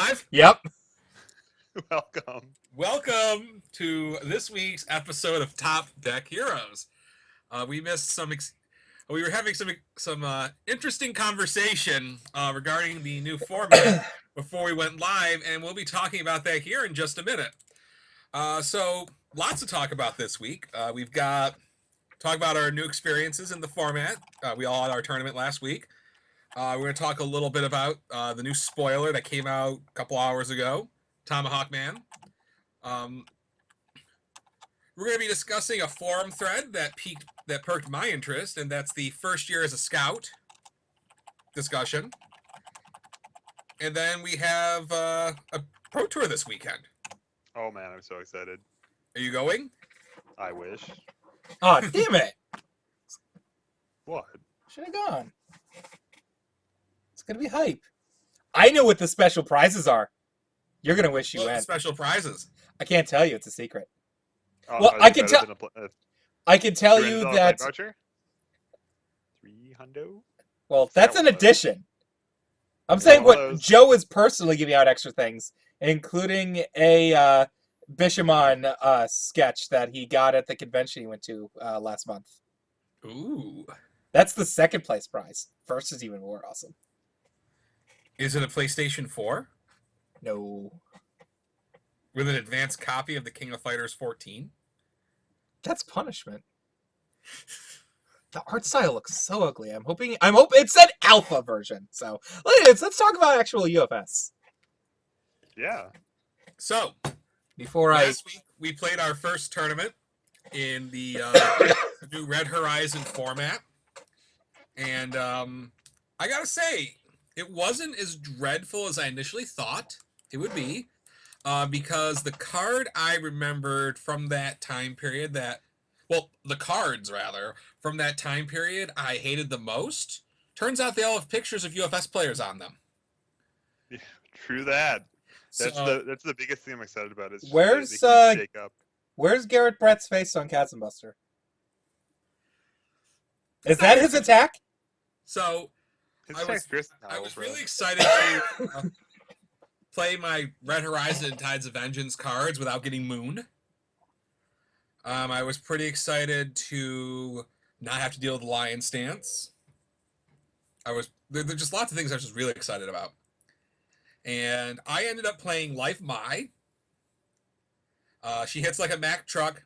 live? Yep. Welcome. Welcome to this week's episode of Top Deck Heroes. We missed we were having some interesting conversation regarding the new format before we went live, and we'll be talking about that here in just a minute. So lots to talk about this week. We've got talk about our new experiences in the format. We all had our tournament last week. We're going to talk a little bit about the new spoiler that came out a couple hours ago, Tomahawk Man. We're going to be discussing a forum thread that perked my interest, and that's the first year as a scout discussion. And then we have a pro tour this weekend. Oh man, I'm so excited. Are you going? I wish. Oh, damn it. What? Should have gone. It's going to be hype. I know what the special prizes are. You're going to wish you What are the went. special prizes? I can't tell you. It's a secret. Oh, Well, are I they can better tell- than a I can tell you $300 that... plate voucher? $300? Well, that's an what it was. addition. I'm Yeah, saying one what of those- Joe is personally giving out extra things, including a Bishamon sketch that he got at the convention he went to last month. Ooh. That's the second place prize. First is even more awesome. Is it a PlayStation 4 No. with an advanced copy of the King of Fighters 14? That's punishment. The art style looks so ugly. I'm hoping it said alpha version. So let's talk about actual UFS. Yeah. So, Before last week we played our first tournament in the new Red Horizon format. And I gotta say, it wasn't as dreadful as I initially thought it would be. Because the card I remembered from that time period the cards rather, from that time period I hated the most, turns out they all have pictures of UFS players on them. Yeah, true that. That's So, the biggest thing I'm excited about is Where's, they keep shake up. where's Garrett Brett's face on Chasm Buster? Is that his attack? so His I was- attack's fierce I towel, was bro. really excited to play my Red Horizon and Tides of Vengeance cards without getting mooned. I was pretty excited to not have to deal with the Lion Stance. There's just lots of things I was just really excited about. And I ended up playing Life Mai. She hits like a Mack truck.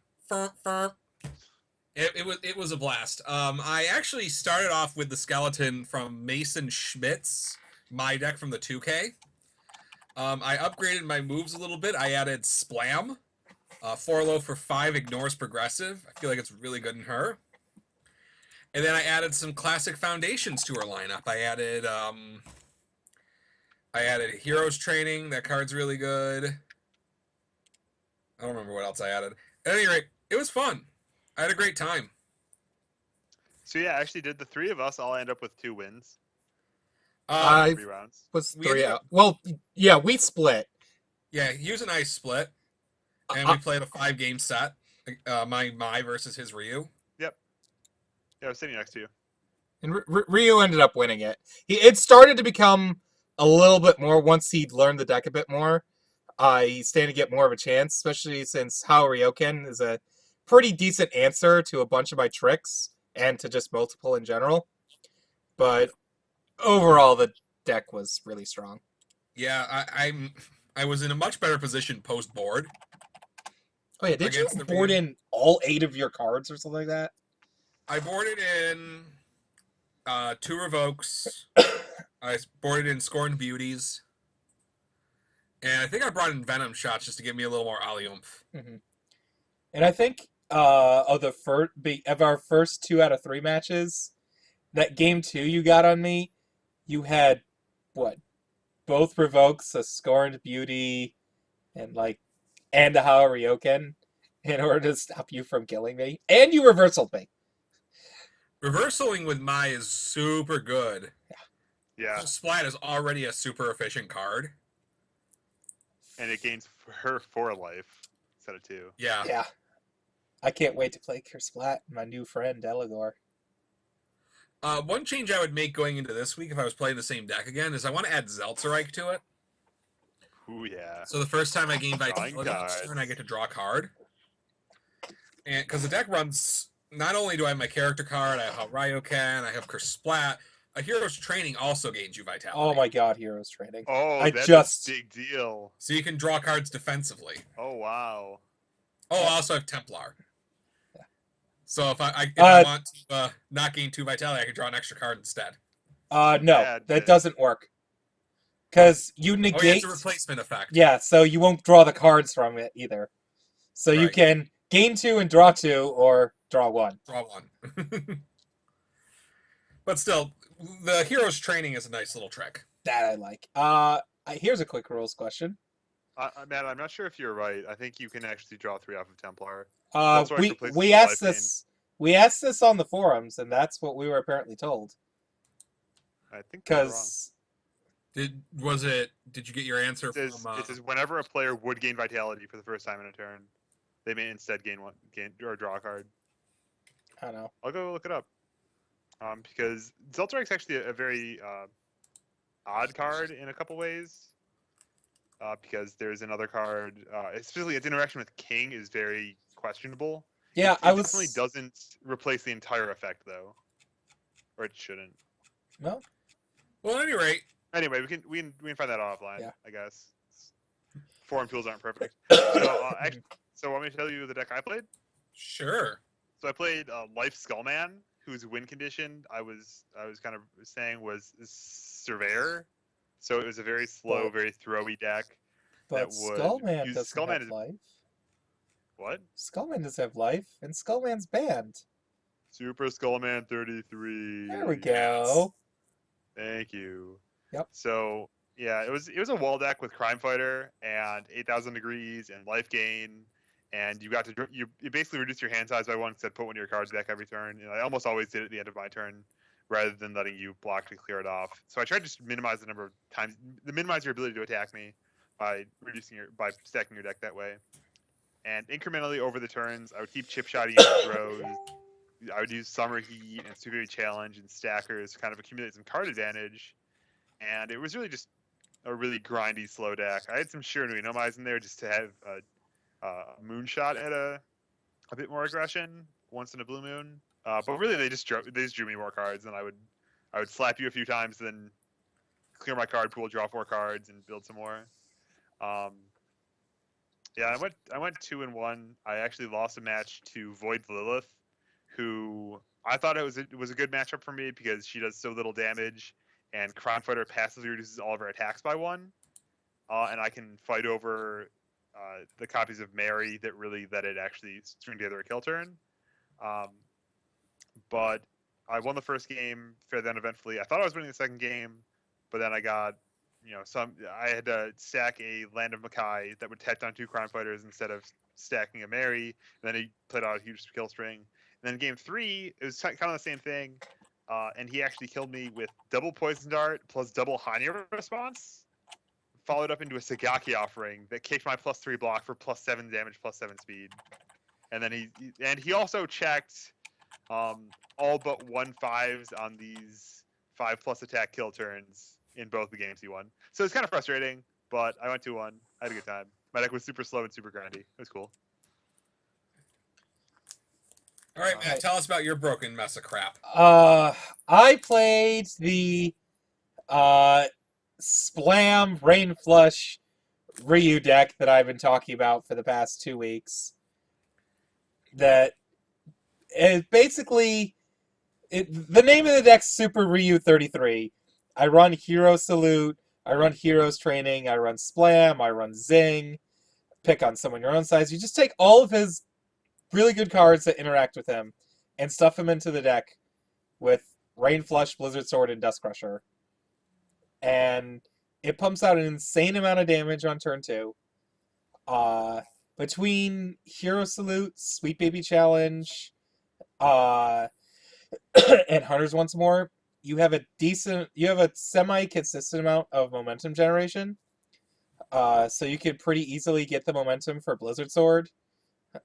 It was a blast. I actually started off with the skeleton from Mason Schmidt's My deck from the 2K. I upgraded my moves a little bit. I added Splam. 4 low for 5 ignores progressive. I feel like it's really good in her. And then I added some classic foundations to her lineup. I added Heroes Training. That card's really good. I don't remember what else I added. At any rate, it was fun. I had a great time. So yeah, actually, did the three of us all end up with 2 wins? I 3 rounds. was We 3 ended out. up- Well, yeah, we split. Yeah, he was a nice split. And we played a 5-game set. My versus his Ryu. Yeah, I was sitting next to you. And Ryu ended up winning it. It started to become a little bit more once he'd learned the deck a bit more. He's starting to get more of a chance, especially since Hao Ryoken is a pretty decent answer to a bunch of my tricks and to just multiple in general. But overall, the deck was really strong. Yeah, I was in a much better position post board. Oh yeah, did you Against the board Ryu. in all 8 of your cards or something like that? I boarded in 2 revokes. I boarded in Scorned Beauties. And I think I brought in Venom Shots just to give me a little more Alliumph. And I think of our first 2 out of 3 matches, that game 2 you got on me, you had what? Both revokes, a Scorned Beauty, and a Hao Ryoken in order to stop you from killing me. And you reversaled me. Reversaling with Mai is super good. Yeah, Splat is already a super efficient card. and it gains her 4 life instead of 2. Yeah. Yeah. I can't wait to play Kersplat, my new friend, Eligor. One change I would make going into this week if I was playing the same deck again is I want to add Zeltserike to it. Ooh, yeah. So the first time I gain Drawing vitality each cards. turn, I get to draw a card. And because the deck runs, not only do I have my character card, I have Ryokan, I have Curse Splat. A Hero's Training also gains you vitality. Oh my god, Heroes Training. Oh, I that's just- a big deal. So you can draw cards defensively. Oh, wow. Oh, I also have Templar. Yeah. So if I want to not gain 2 vitality, I can draw an extra card instead. No, Bad that bit. doesn't work. Because you Oh, yeah, negate... it's a replacement effect. Yeah, so you won't draw the cards from it either. So you Right. can gain 2 and draw 2, or draw 1. Draw 1. But still, the Hero's Training is a nice little trick. That I like. Here's a quick rules question. Matt, I'm not sure if you're right. I think you can actually draw 3 off of Templar. Uh, That's why it we replaces we the asked life this. We asked this on the forums, and that's what we were apparently told. I think you're wrong. Because Did you get your answer It from? says whenever a player would gain vitality for the first time in a turn, they may instead gain or draw a card. I don't know. I'll go look it up. Because Zeltarek's actually a very odd card in a couple ways. Because there's another card, especially its interaction with King is very questionable. Yeah, It I definitely was. doesn't replace the entire effect though, or it shouldn't. No. Well, at any rate, Anyway, we can find that offline. Yeah. I guess. Forum tools aren't perfect. So want me to tell you the deck I played? sure. So I played Life Skullman, whose win condition I was kind of saying was Surveyor. So it was a very slow, But- very throwy deck. But that would Skullman use doesn't Skullman have as- life. What? Skullman does have life, and Skullman's banned. Super Skullman 33. There we go. Thank you. Yep. So yeah, it was a wall deck with Crime Fighter and 8,000 Degrees and Life Gain, and you got to you basically reduce your hand size by 1 instead put 1 of your cards back every turn. You know, I almost always did it at the end of my turn, rather than letting you block to clear it off. So I tried to just minimize the number of times, minimize your ability to attack me by stacking your deck that way. And incrementally over the turns, I would keep chip shotting and throws. I would use Summer Heat and Super Challenge and Stackers to kind of accumulate some card advantage. And it was really just a really grindy, slow deck. I had some Shiranu Nomais in there just to have a Moonshot at a bit more aggression once in a blue moon. But really, they just drew me more cards, and I would slap you a few times, then clear my card pool, draw 4 cards, and build some more. Yeah, I went 2-1. I actually lost a match to Void Lilith, who I thought it was a good matchup for me because she does so little damage, and Crime Fighter passively reduces all of her attacks by 1, and I can fight over the copies of Mary that really let it actually string together a kill turn. But I won the first game fairly uneventfully. I thought I was winning the second game, but then I got, I had to stack a Land of Makai that would tech down 2 Crime Fighters instead of stacking a Mary. And then he played out a huge kill string. And then game 3, it was kind of the same thing. And he actually killed me with double Poison Dart plus double Hanya response, followed up into a Sagaki offering that kicked my +3 block for +7 damage, +7 speed. And then he also checked all but 1/5s on these 5+ attack kill turns in both the games he won. So it's kind of frustrating, but I went 2-1. I had a good time. My deck was super slow and super grindy. It was cool. All right, Matt, Alright. tell us about your broken mess of crap. I played the Splam Rain Flush Ryu deck that I've been talking about for the past 2 weeks. That is basically the name of the deck's Super Ryu 33. I run Hero Salute, I run Heroes Training, I run Splam, I run Zing. Pick on someone your own size. You just take all of his really good cards that interact with him and stuff him into the deck with Rain Flush, Blizzard Sword, and Dust Crusher. And it pumps out an insane amount of damage on turn 2. Between Hero Salute, Sweet Baby Challenge, and Hunters Once More, you have a semi-consistent amount of momentum generation. So you could pretty easily get the momentum for Blizzard Sword.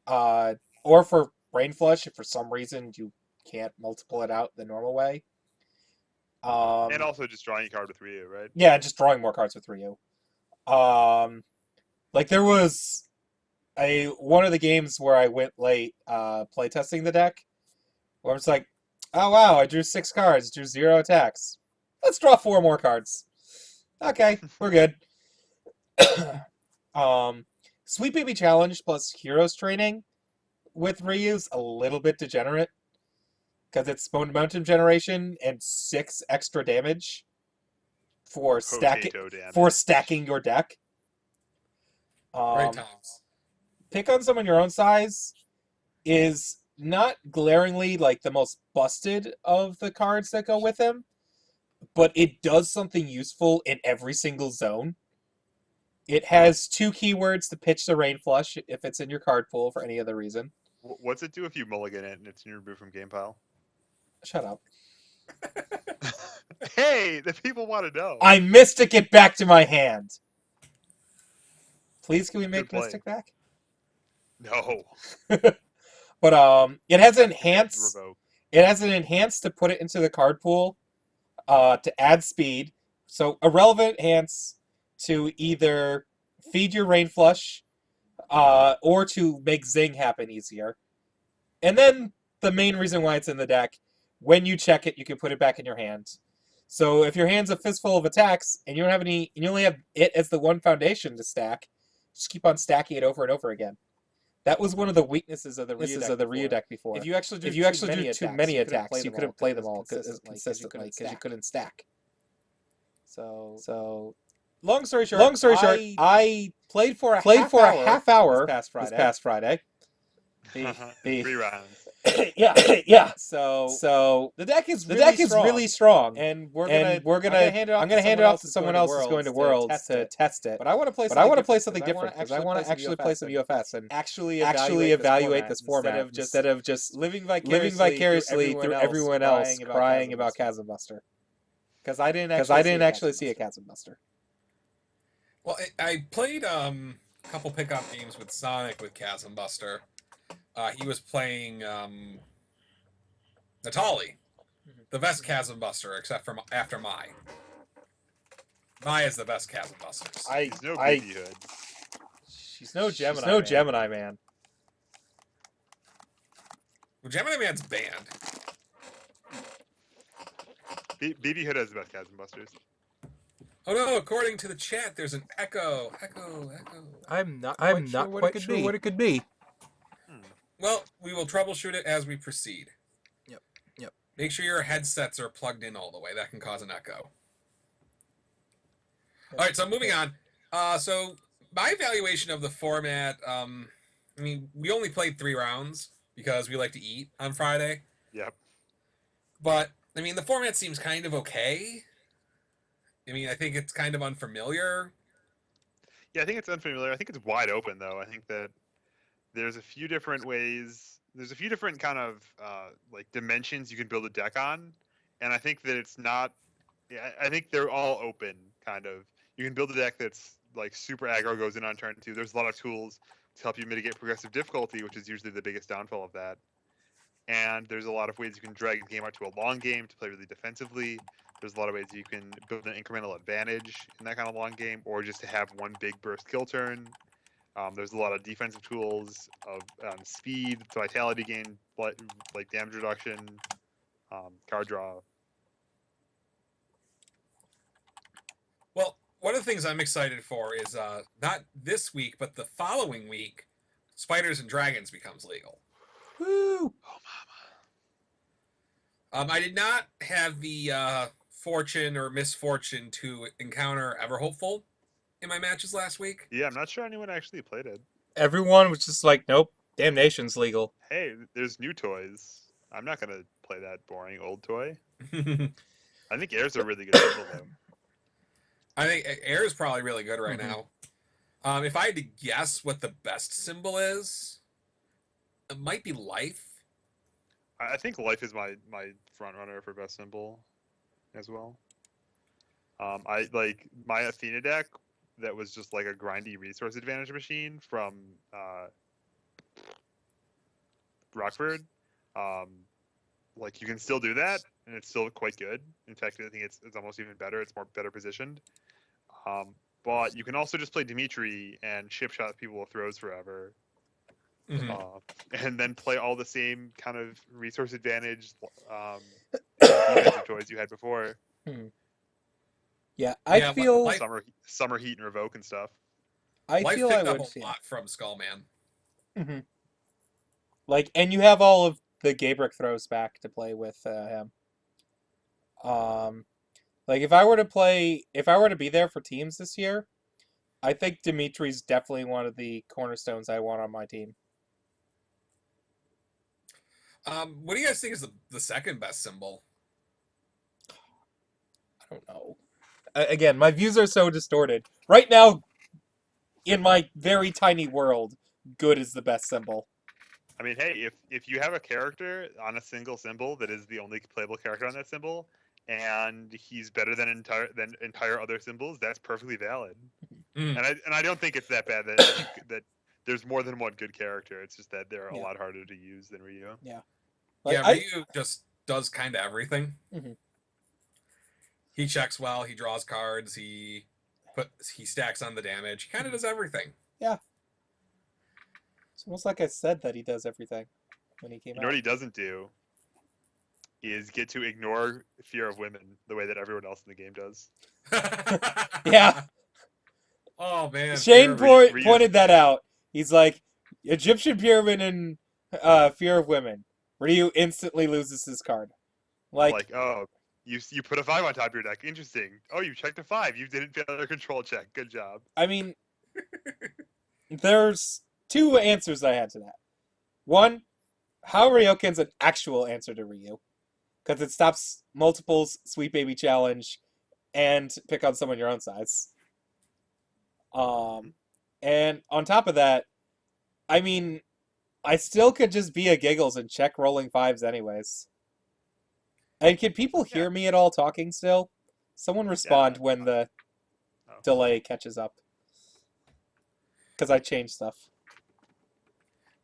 Or for Rain Flush if for some reason you can't multiple it out the normal way. And also just drawing a card with Ryu, right? Yeah, just drawing more cards with Ryu. Like there was one of the games where I went late playtesting the deck, where I was like, oh wow, I drew 6 cards, drew 0 attacks. Let's draw 4 more cards. Okay, we're good. Sweet Baby Challenge plus Heroes Training with Ryu's a little bit degenerate because it's momentum generation and 6 extra damage for Potato damage. stacking your deck. Great times. Pick on someone your own size is not glaringly like the most busted of the cards that go with him, but it does something useful in every single zone. It has 2 keywords to pitch the Rain Flush if it's in your card pool for any other reason. What's it do if you mulligan it and it's removed from game pile? Shut up. Hey, the people want to know. I Mystic it back to my hand. Please, can we make play. Mystic back? No. But it has an enhance. Revoke. It has an enhance to put it into the card pool, to add speed. So irrelevant enhance to either feed your Rain Flush, or to make Zing happen easier. And then the main reason why it's in the deck, when you check it, you can put it back in your hand. So if your hand's a fistful of attacks and you don't have any, and you only have it as the one foundation to stack, just keep on stacking it over and over again. That was one of the weaknesses of the Ryu deck before. If you actually drew too many attacks, you couldn't play them all consistently because you couldn't stack. So long story short, I played for a half hour this past Friday. The 3 rounds. yeah. So the deck is really strong, and I'm gonna hand it off to someone else who's going to Worlds to test it. But I want to play something different because I want to actually play some UFS and actually evaluate this format instead of just living vicariously through everyone else crying about Chasm Buster. Because I didn't actually see a Chasm Buster. Well, I played a couple pickup games with Sonic with Chasm Buster. He was playing Natali, the best Chasm Buster, except for after Mai. Mai is the best Chasm Buster. He's no baby hood. She's no Gemini man. Well, Gemini Man's banned. BB Hood has the best Chasm Busters. Oh no! According to the chat, there's an echo. I'm not quite sure what it could be. Well, we will troubleshoot it as we proceed. Yep. Make sure your headsets are plugged in all the way. That can cause an echo. All right, so moving on. So my evaluation of the format, I mean, we only played 3 rounds because we like to eat on Friday. Yep. But, I mean, the format seems kind of okay. I mean, I think it's kind of unfamiliar. Yeah, I think it's unfamiliar. I think it's wide open, though. I think that there's a few different ways. There's a few different kind of like dimensions you can build a deck on, and I think that it's not. Yeah, I think they're all open. Kind of. You can build a deck that's like super aggro, goes in on turn 2. There's a lot of tools to help you mitigate progressive difficulty, which is usually the biggest downfall of that. And there's a lot of ways you can drag a game out to a long game to play really defensively. There's a lot of ways you can build an incremental advantage in that kind of long game, or just to have one big burst kill turn. There's a lot of defensive tools of speed, vitality gain, like damage reduction, card draw. Well, one of the things I'm excited for is not this week, but the following week, Spiders and Dragons becomes legal. Woo! Oh, mama. I did not have the fortune or misfortune to encounter Everhopeful in my matches last week. Yeah, I'm not sure anyone actually played it. Everyone was just like, nope, Damnation's legal. Hey, there's new toys. I'm not going to play that boring old toy. I think Air's a really good symbol, though. I think Air is probably really good right now. If I had to guess what the best symbol is, it might be Life. I think Life is my front runner for best symbol as well. I like my Athena deck that was just like a grindy resource advantage machine from Rockford. Like you can still do that, and it's still quite good. In fact, I think it's almost even better. It's better positioned. But you can also just play Dimitri and chip shot people with throws forever, Mhm. and then play all the same kind of resource advantage and defensive toys you had before. Yeah, I Yeah, feel like- Summer Heat and Revoke and stuff. I Life feel I picked up would a see lot from Skullman. it. Like, and you have all of the Gabrick throws back to play with him. Like if I were to be there for teams this year, I think Dimitri's definitely one of the cornerstones I want on my team. What do you guys think is the second best symbol? I don't know. Again, my views are so distorted. Right now, in my very tiny world, good is the best symbol. I mean, hey, if you have a character on a single symbol that is the only playable character on that symbol, and he's better than entire other symbols, that's perfectly valid. Mm. And I don't think it's that bad that there's more than one good character. It's just that they're a Yeah. lot harder to use than Ryu. Like, Yeah, I, Ryu just does kind of everything. Mhm. He checks well. He draws cards. He stacks on the damage. He kind of does everything. it's almost like I said that he does everything when he came You know out. what he doesn't do is get to ignore fear of women the way that everyone else in the game does. Yeah. Oh man. Shane Fury. Ryu's- pointed that out. He's like, Egyptian pyramid and fear of women. Ryu instantly loses his card. Like, oh, you put a 5 on top of your deck. Interesting. Oh, you checked a 5. You didn't fail your control check. Good job. I mean, there's two answers I had to that. One, how Ryoken's an actual answer to Ryu, because it stops multiples, Sweet Baby Challenge, and pick on someone your own size. And on top of that, I mean, I still could just be a giggles and check rolling 5s anyways. And can people hear me at all talking still? Someone respond when the Oh. delay catches up. Because I changed stuff.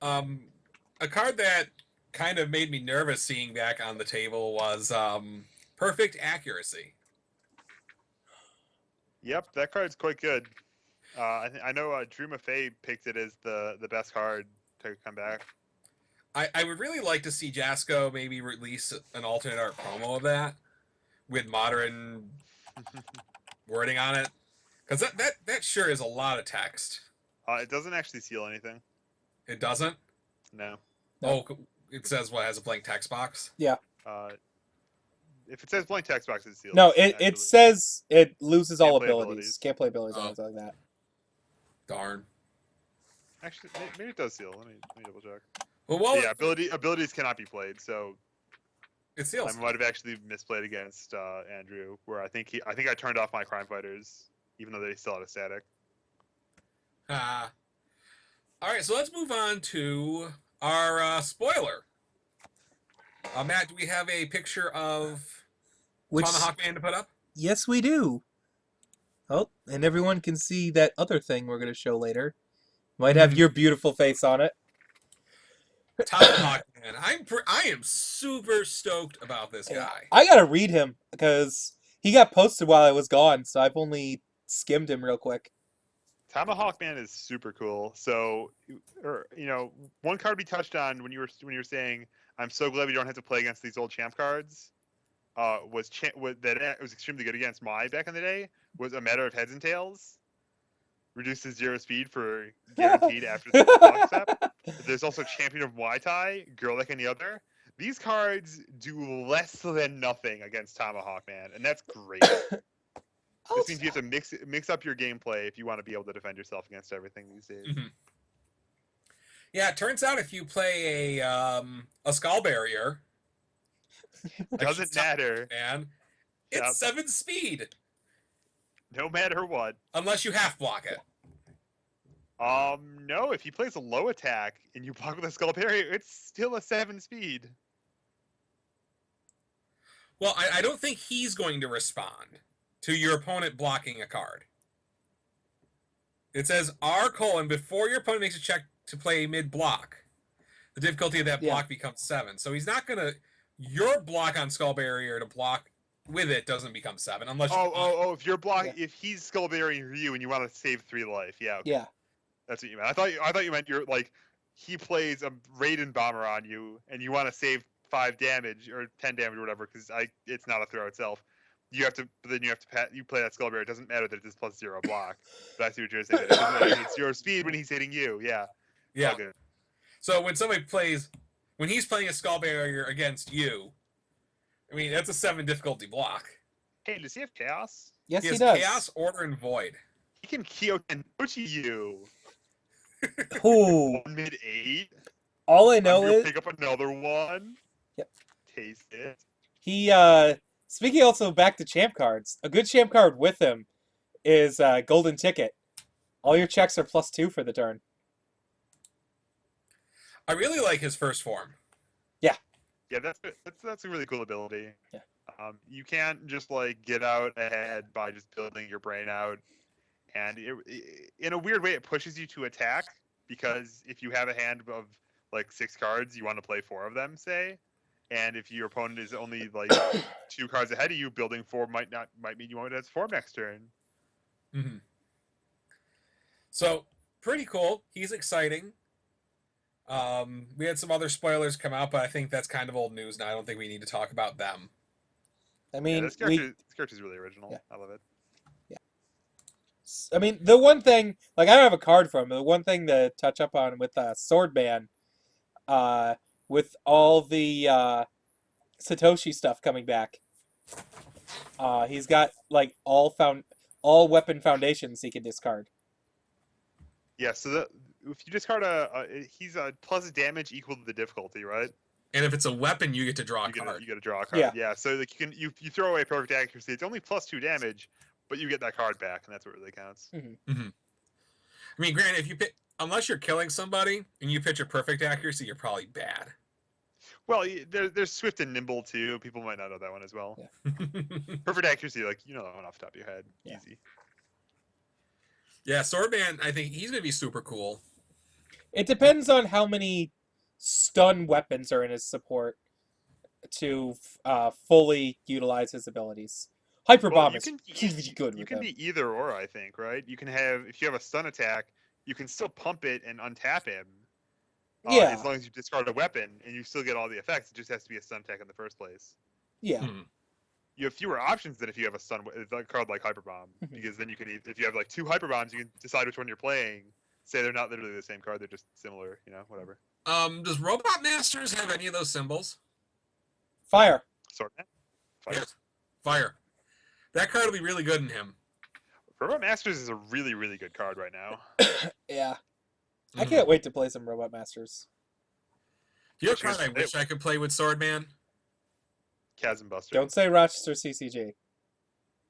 A card that kind of made me nervous seeing back on the table was Perfect Accuracy. Yep, that card's quite good. I know Drew Maffei picked it as the best card to come back. I would really like to see Jasco maybe release an alternate art promo of that with modern wording on it, because that sure is a lot of text. It doesn't actually seal anything. It doesn't. No. Oh, it says what has a blank text box. If it says blank text box, it's sealed. No, it actually. says it loses all Can't play abilities. abilities. Can't play abilities or Oh. anything like that. Darn. Actually, maybe it does seal. Let me double check. Well, Yeah, abilities cannot be played. So it seals. I might have actually misplayed against Andrew, where I think I turned off my crime fighters, even though they still had a static. All right, so let's move on to our spoiler. Matt, do we have a picture of Tomahawk Man to put up? Yes, we do. Oh, and everyone can see that other thing we're going to show later. Might have your beautiful face on it. Tomahawk Man. I am super stoked about this guy. I got to read him because he got posted while I was gone, so I've only skimmed him real quick. Tomahawk Man is super cool. So, one card we touched on when you were saying, "I'm so glad we don't have to play against these old champ cards." Was that it was extremely good against Mai back in the day. Was a matter of heads and tails. Reduces 0 speed for guaranteed after the block step. There's also Champion of Muay Thai, Girl Like Any Other. These cards do less than nothing against Tomahawk Man, and that's great. This means you have to mix up your gameplay if you want to be able to defend yourself against everything these days. Mm-hmm. Yeah, it turns out if you play a Skull Barrier, Doesn't matter. man, it's Yep. 7 speed No matter what. unless you half block it. No, if he plays a low attack and you block with a Skull Barrier, it's still a 7 speed. Well, I don't think he's going to respond to your opponent blocking a card. It says R: before your opponent makes a check to play mid block, the difficulty of that block becomes 7. So he's not gonna your block on Skull Barrier to block with it doesn't become 7 unless you. If you're Yeah. if he's skull barriering you and you want to save 3 life, yeah, okay. Yeah. That's what you meant. I thought you meant you're like he plays a Raiden bomber on you and you want to save 5 damage or 10 damage or whatever because it's not a throw itself. You have to, but then you have to you play that skull barrier. It doesn't matter that it's +0 block. But I see what you're saying. It doesn't matter. It's your speed when he's hitting you. Yeah. It's all Yeah. good. So when he's playing a skull barrier against you, I mean that's a 7 difficulty block. Hey, does he have chaos? Yes, He he has does. chaos, order, and void. He can Kyokendochi you. Ooh. 1 mid-8. All I know is pick up another one. Yep. Taste it. he. Speaking also back to champ cards, a good champ card with him is Golden Ticket. All your checks are +2 for the turn. I really like his first form. Yeah, that's a really cool ability. Yeah. You can't just like get out ahead by just building your brain out, and in a weird way, it pushes you to attack because if you have a hand of like 6 cards, you want to play 4 of them, say, and if your opponent is only like 2 cards ahead of you, building 4 might mean you want to form next turn. Mm-hmm. So pretty cool. He's exciting. We had some other spoilers come out, but I think that's kind of old news now. I don't think we need to talk about them. I Yeah, mean, this character's really original. Yeah. I love it. I mean, the one thing, like I don't have a card for him. But the one thing to touch up on with Swordman, with all the Satoshi stuff coming back, he's got like all weapon foundations he can discard. Yeah, so if you discard he's a plus damage equal to the difficulty, right? And if it's a weapon, you get to draw a You card. get to draw a card. Yeah. Yeah. So like you throw away perfect accuracy. It's only +2 damage, but you get that card back, and that's what really counts. I mean, granted, if you pick, unless you're killing somebody and you pitch a perfect accuracy, you're probably bad. Well, there's swift and nimble too. People might not know that one as well. Yeah. Perfect accuracy, like you know that one off the top of your head. Yeah. Easy. Yeah, Swordman, I think he's gonna be super cool. It depends on how many stun weapons are in his support to fully utilize his abilities. Hyper Bomb is really good You with can him. be either or, I think, right? You can have if you have a stun attack, you can still pump it and untap him. Yeah. As long as you discard a weapon and you still get all the effects, it just has to be a stun attack in the first place. Yeah. You have fewer options than if you have a card like Hyper Bomb, because then you can if you have like 2 Hyper Bombs, you can decide which one you're playing. Say they're not literally the same card; they're just similar. You know, whatever. Does Robot Masters have any of those symbols? Fire. Swordman. Fire. Yes. Fire. That card will be really good in him. Robot Masters is a really, really good card right now. Yeah. I Mhm. can't wait to play some Robot Masters. Do you know a Which card I wish I could play with Swordman? Chasm Buster. Don't say Rochester CCG.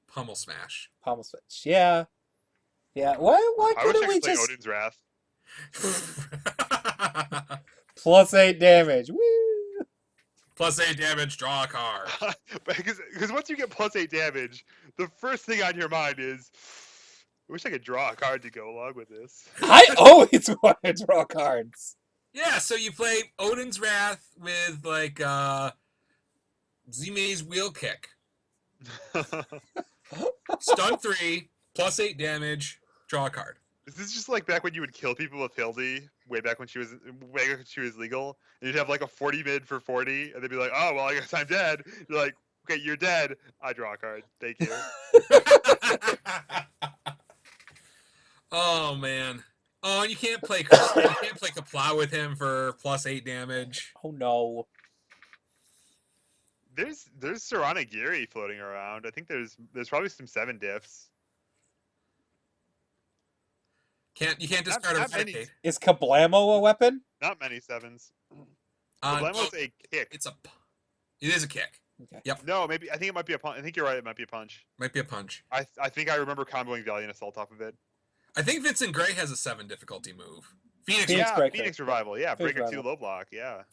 Pummel Smash. Pommel Switch. Yeah. Yeah. Why I wish I couldn't we could play just Odin's Wrath. +8 damage? Woo! +8 damage, draw a card. because once you get +8 damage, the first thing on your mind is, I wish I could draw a card to go along with this. I always want to draw cards. Yeah, so you play Odin's Wrath with like Zime's Wheel Kick. Stun 3, +8 damage, draw a card. This is just like back when you would kill people with Hildy, way back when she was legal, and you'd have like a 40 mid for 40, and they'd be like, "Oh well, I guess I'm dead." You're like, "Okay, you're dead. I draw a card. Thank you." Oh man. Oh, and you can't play Kapla with him for +8 damage. Oh no. There's Saranagiri floating around. I think there's probably some 7 diffs. You can't discard a not many. Renegade. Is Kablamo a weapon? Not many 7s. No, Problemo's a kick. it is a kick. Okay. No, maybe I think it might be a punch. I think you're right. It might be a punch. Might be a punch. I think I remember comboing Valiant Assault off of it. I think Vincent Gray has a 7 difficulty move. Phoenix. Phoenix Yeah, Breaker. Phoenix Revival. Yeah, Phoenix Breaker 2 Revival. low block. Yeah.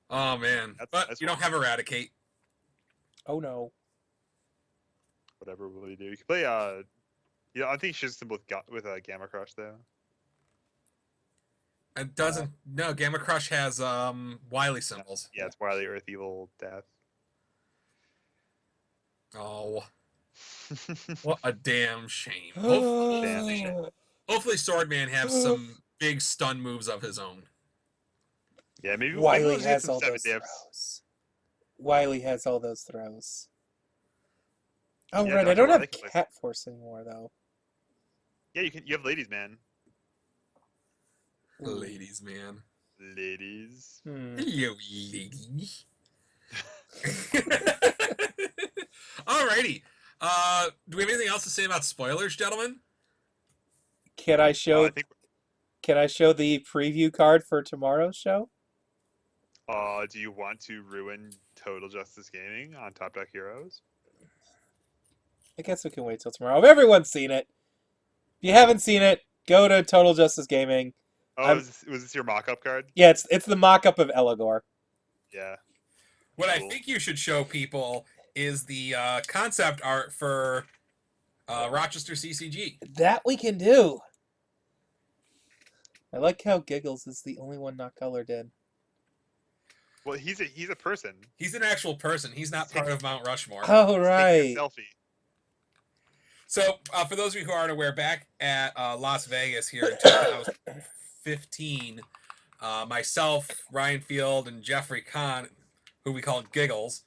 Oh man. But That's you don't have Eradicate. Oh no. Whatever will you do? You can play yeah, I think you should symbol with Gamma Crush though. It doesn't. No, Gamma Crush has Wily symbols. Yeah, it's Wily Earth Evil Death. Oh, what a damn shame. Damn shame. Hopefully Swordman has some big stun moves of his own. Yeah, maybe Wiley we'll hit has some all 7 those diffs. throws. Wiley has all those throws. Oh, Yeah, right. I Dr. don't have Wiley can play Cat Force anymore, though. Yeah, you have ladies, man. Ooh. Ladies, man. Ladies. Hello, lady. Alrighty. Do we have anything else to say about spoilers, gentlemen? Can I show? I think. Can I show the preview card for tomorrow's show? Do you want to ruin Total Justice Gaming on Top Deck Heroes? I guess we can wait till tomorrow. If everyone's seen it, if you haven't seen it, go to Total Justice Gaming. Oh, was this your mock-up card? Yeah, it's the mock-up of Eligor. Yeah. What I Cool. think you should show people is the concept art for Rochester CCG. That we can do. I like how Giggles is the only one not colored in. Well, he's a person. He's an actual person. He's not part of Mount Rushmore. Oh, He's taking right. a selfie. So, for those of you who aren't aware, back at Las Vegas here in 2015, myself, Ryan Field, and Jeffrey Kahn, who we call Giggles,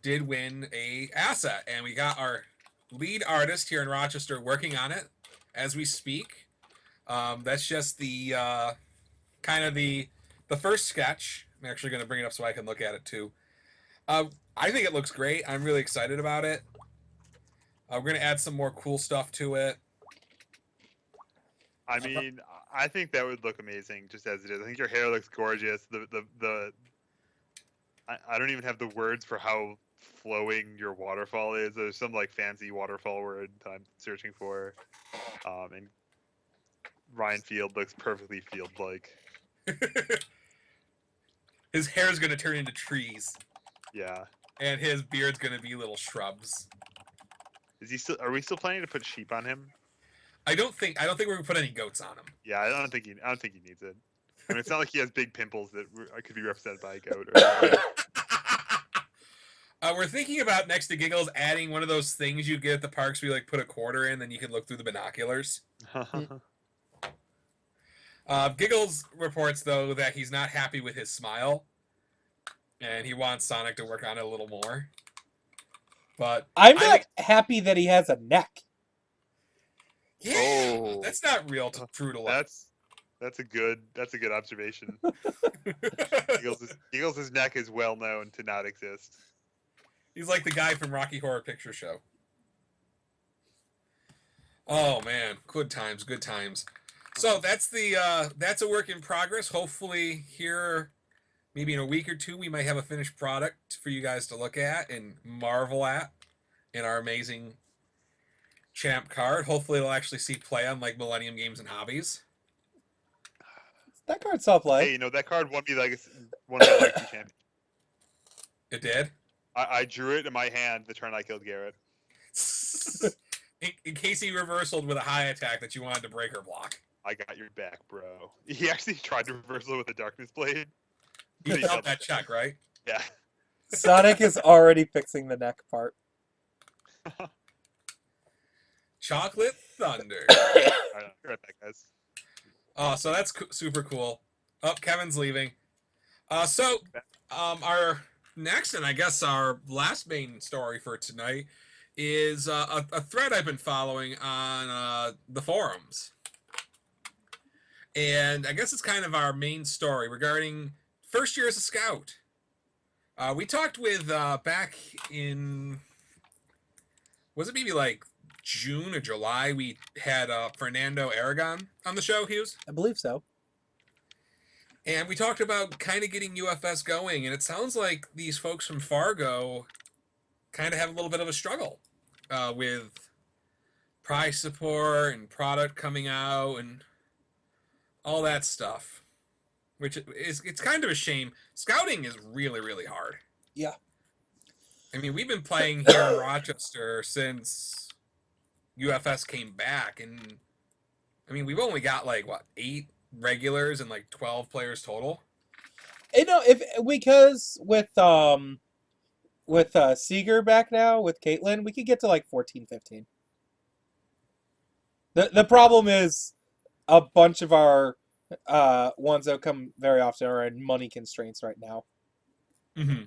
did win a asset, and we got our lead artist here in Rochester working on it as we speak. That's just the kind of the first sketch. I'm actually going to bring it up so I can look at it too. I think it looks great. I'm really excited about it. We're going to add some more cool stuff to it. I mean, I think that would look amazing just as it is. I think your hair looks gorgeous. I don't even have the words for how flowing your waterfall is. There's some like fancy waterfall word that I'm searching for. And Ryan Field looks perfectly Field-like. His hair is going to turn into trees, Yeah. and his beard's going to be little shrubs. Is he still? Are we still planning to put sheep on him? I don't think we're going to put any goats on him. Yeah, I don't think he needs it. I mean, it's not like he has big pimples that could be represented by a goat. Or something. We're thinking about next to Giggles adding one of those things you get at the parks where you like put a quarter in, then you can look through the binoculars. Giggles reports though that he's not happy with his smile, and he wants Sonic to work on it a little more. But I'm I not think- happy that he has a neck. yeah, Oh. that's not real true to life. That's a good observation. Giggles' neck is well known to not exist. He's like the guy from Rocky Horror Picture Show. Oh man, good times, good times. So that's a work in progress. Hopefully here, maybe in a week or two, we might have a finished product for you guys to look at and marvel at in our amazing champ card. Hopefully it'll actually see play on like Millennium Games and Hobbies. That card's soft play. Hey, you know that card won me Legacy champion. It did. I drew it in my hand the turn I killed Garrett. in case he reversaled with a high attack that you wanted to breaker block. I got your back, bro. He actually tried to reversal with a Darkness Blade. You He felt doubled that it. check, right? Yeah. Sonic is already fixing the neck part. Chocolate Thunder. All right, be right back, guys. So that's super cool. Oh, Kevin's leaving. Our next and I guess our last main story for tonight is a thread I've been following on the forums. And I guess it's kind of our main story regarding first year as a scout. We talked with back in, was it maybe like June or July, we had Fernando Aragon on the show, Hughes? I believe so. And we talked about kind of getting UFS going, and it sounds like these folks from Fargo kind of have a little bit of a struggle with price support and product coming out and all that stuff, which it's kind of a shame. Scouting is really, really hard. Yeah. I mean, we've been playing here in Rochester since UFS came back, and I mean, we've only got like, what, 8 regulars and like 12 players total. You know, because with with Seeger back now with Caitlyn, we could get to like 14, 15. The problem is a bunch of our ones that come very often are in money constraints right now. Mm-hmm.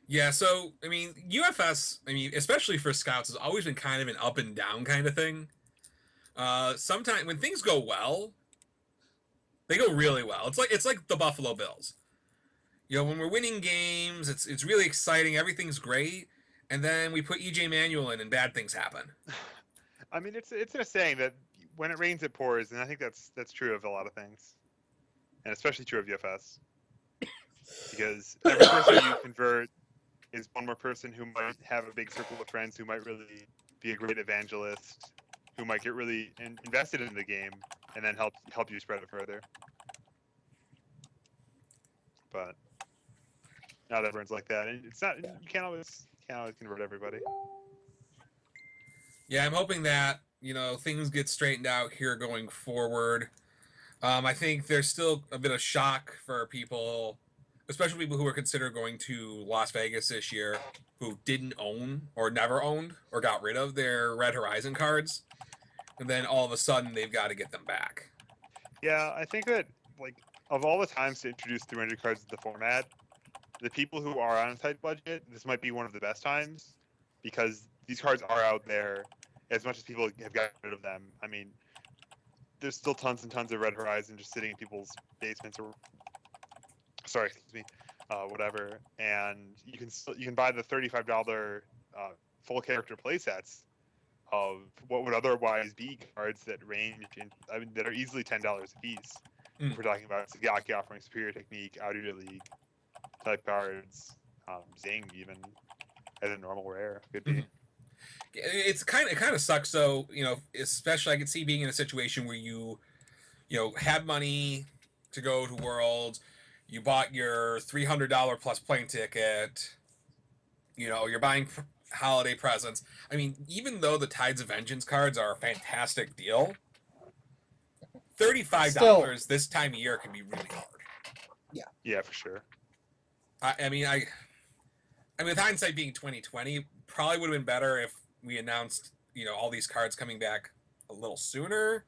Yeah, so I mean, UFS, I mean, especially for scouts, has always been kind of an up and down kind of thing. Sometimes when things go well, they go really well. It's like the Buffalo Bills. You know, when we're winning games, it's really exciting, everything's great, and then we put EJ Manuel in, and bad things happen. I mean, it's a saying that when it rains, it pours, and I think that's true of a lot of things, and especially true of UFS, because every person you convert is one more person who might have a big circle of friends who might really be a great evangelist, who might get really invested in the game, and then help you spread it further. But not everyone's like that, and it's not. You can't always convert everybody. Yeah, I'm hoping that, things get straightened out here going forward. I think there's still a bit of shock for people, especially people who are considered going to Las Vegas this year, who didn't own or never owned or got rid of their Red Horizon cards, and then all of a sudden they've got to get them back. Yeah, I think that like of all the times to introduce 300 cards to the format, the people who are on a tight budget, this might be one of the best times because these cards are out there. As much as people have gotten rid of them, I mean, there's still tons and tons of Red Horizon just sitting in people's basements or, sorry, excuse me, whatever. And you can buy the $35 full character playsets of what would otherwise be cards that range in, I mean, that are easily $10 a piece. Mm. We're talking about Sagaki offering Superior Technique, Out of Your League type cards, Zing even as a normal rare could be. Mhm. It kind of sucks though, especially I could see being in a situation where you had money to go to Worlds, you bought your $300 plus plane ticket, you're buying holiday presents. I mean, even though the Tides of Vengeance cards are a fantastic deal, $35 this time of year can be really hard. Yeah, for sure. I mean, with hindsight being 2020, probably would have been better if we announced, all these cards coming back a little sooner.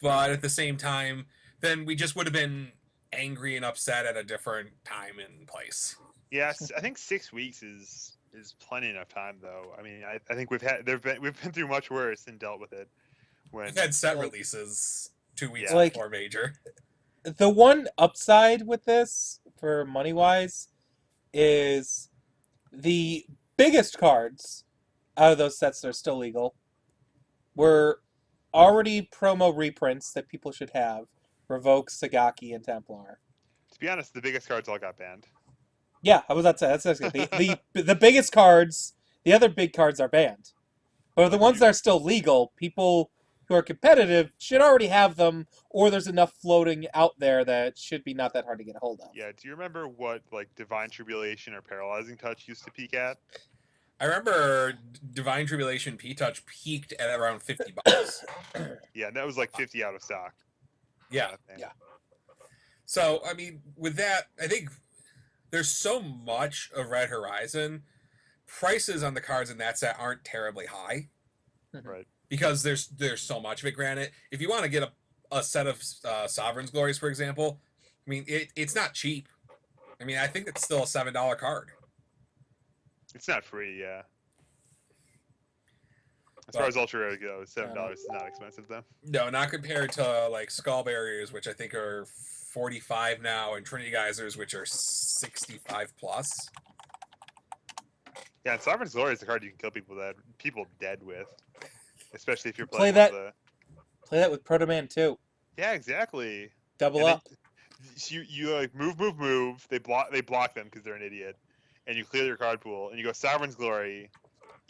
But at the same time, then we just would have been angry and upset at a different time and place. Yes, I think 6 weeks is plenty enough time though. I mean, I think we've been through much worse and dealt with it. When We've had set Like- releases 2 weeks Yeah. before major. The one upside with this, for money wise, is the biggest cards out of those sets that are still legal were already promo reprints that people should have. Revoke, Sagaki, and Templar. to be honest, the biggest cards all got banned. Yeah, I was about to say that's the biggest cards. The other big cards are banned, but the ones that are still legal, people who are competitive should already have them, or there's enough floating out there that should be not that hard to get a hold of. Yeah, do you remember what like Divine Tribulation or Paralyzing Touch used to peak at? I remember Divine Tribulation P-Touch peaked at around $50. Yeah, and that was like 50 out of stock. Yeah. kind of thing. Yeah. So, I mean, with that, I think there's so much of Red Horizon. Prices on the cards in that set aren't terribly high Right. because there's so much of it. Granted, if you want to get a set of Sovereign's Glories, for example, I mean, it's not cheap. I mean, I think it's still a $7 card. It's not free, yeah. As far as Ultra Rare goes, $7 is not expensive though. No, not compared to like Skull Barriers, which I think are 45 now, and Trinity Geysers, which are 65 plus. Yeah, and Sovereign's Glory is the card you can kill people dead with, especially if you're Play playing that- one of the. Play that with Proto Man too. Yeah, exactly. Double And then- up. So you like move. They block them because they're an idiot, and you clear your card pool, and you go Sovereign's Glory,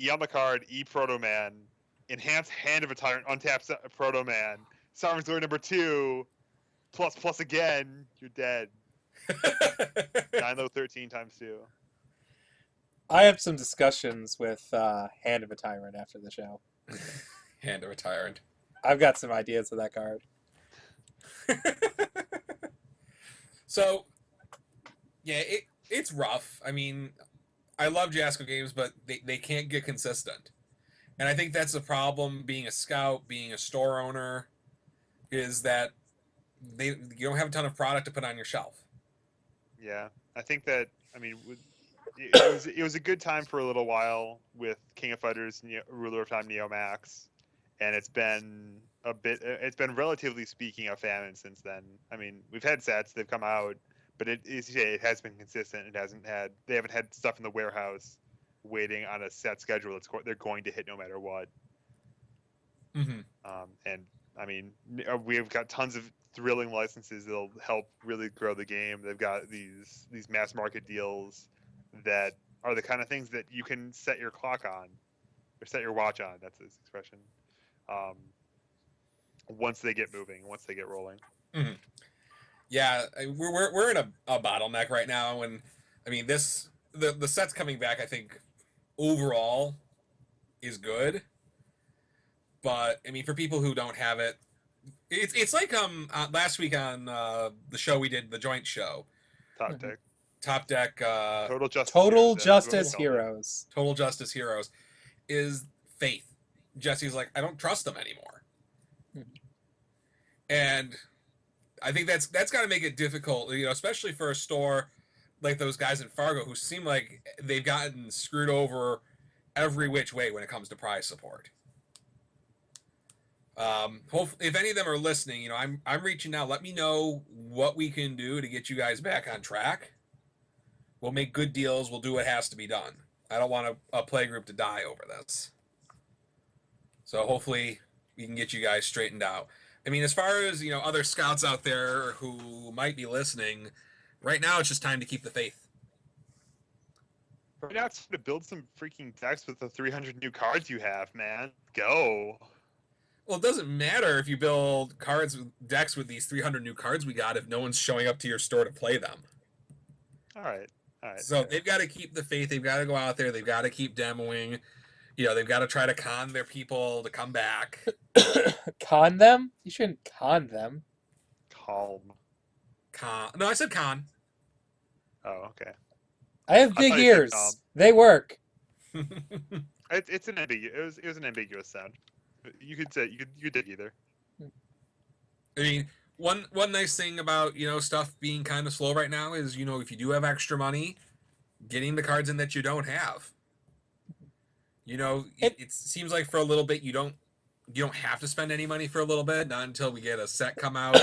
E on the card, E Proto Man, enhance Hand of a Tyrant, untap Proto Man, Sovereign's Glory number 2, plus again, you're dead. 9-13 times 2. I have some discussions with Hand of a Tyrant after the show. Hand of a Tyrant. I've got some ideas of that card. So, yeah, it's rough. I mean, I love Jasco games, but they can't get consistent. And I think that's the problem being a scout, being a store owner, is that you don't have a ton of product to put on your shelf. Yeah, I think that I mean it was a good time for a little while with King of Fighters, Ruler of Time, Neo Max, and it's been relatively speaking a famine since then. I mean, we've had sets, they've come out, but it has been consistent. They haven't had stuff in the warehouse waiting on a set schedule they're going to hit no matter what. Mm-hmm. And I mean, we've got tons of thrilling licenses that'll help really grow the game. They've got these mass market deals that are the kind of things that you can set your clock on or set your watch on. That's this expression. Um, once they get moving, once they get rolling. Mm-hmm. Yeah, we're in a bottleneck right now, and I mean the set's coming back. I think overall is good, but I mean for people who don't have it, it's like last week on the show we did, the joint show, Top Mhm. deck, Top Deck, total justice, Total Heroes, that's what we Justice called it. Heroes. Total Justice Heroes, is Faith. Jesse's like, I don't trust them anymore, and I think that's got to make it difficult, especially for a store like those guys in Fargo who seem like they've gotten screwed over every which way when it comes to prize support. Hopefully, if any of them are listening, I'm reaching out. Let me know what we can do to get you guys back on track. We'll make good deals. We'll do what has to be done. I don't want a play group to die over this. So hopefully we can get you guys straightened out. I mean, as far as other scouts out there who might be listening, right now it's just time to keep the faith. Right now, it's to build some freaking decks with the 300 new cards you have, man. Go. Well, it doesn't matter if you build decks with these 300 new cards we got if no one's showing up to your store to play them. All right. So they've got to keep the faith. They've got to go out there. They've got to keep demoing. They've got to try to con their people to come back. Con them? You shouldn't con them. Calm. No, I said con. Oh, okay. I have I big thought you said ears. calm. They work. It's an ambiguous. It was an ambiguous sound. You could say you could dig either. I mean, one nice thing about stuff being kind of slow right now is if you do have extra money, getting the cards in that you don't have. It seems like for a little bit you don't have to spend any money for a little bit, not until we get a set come out,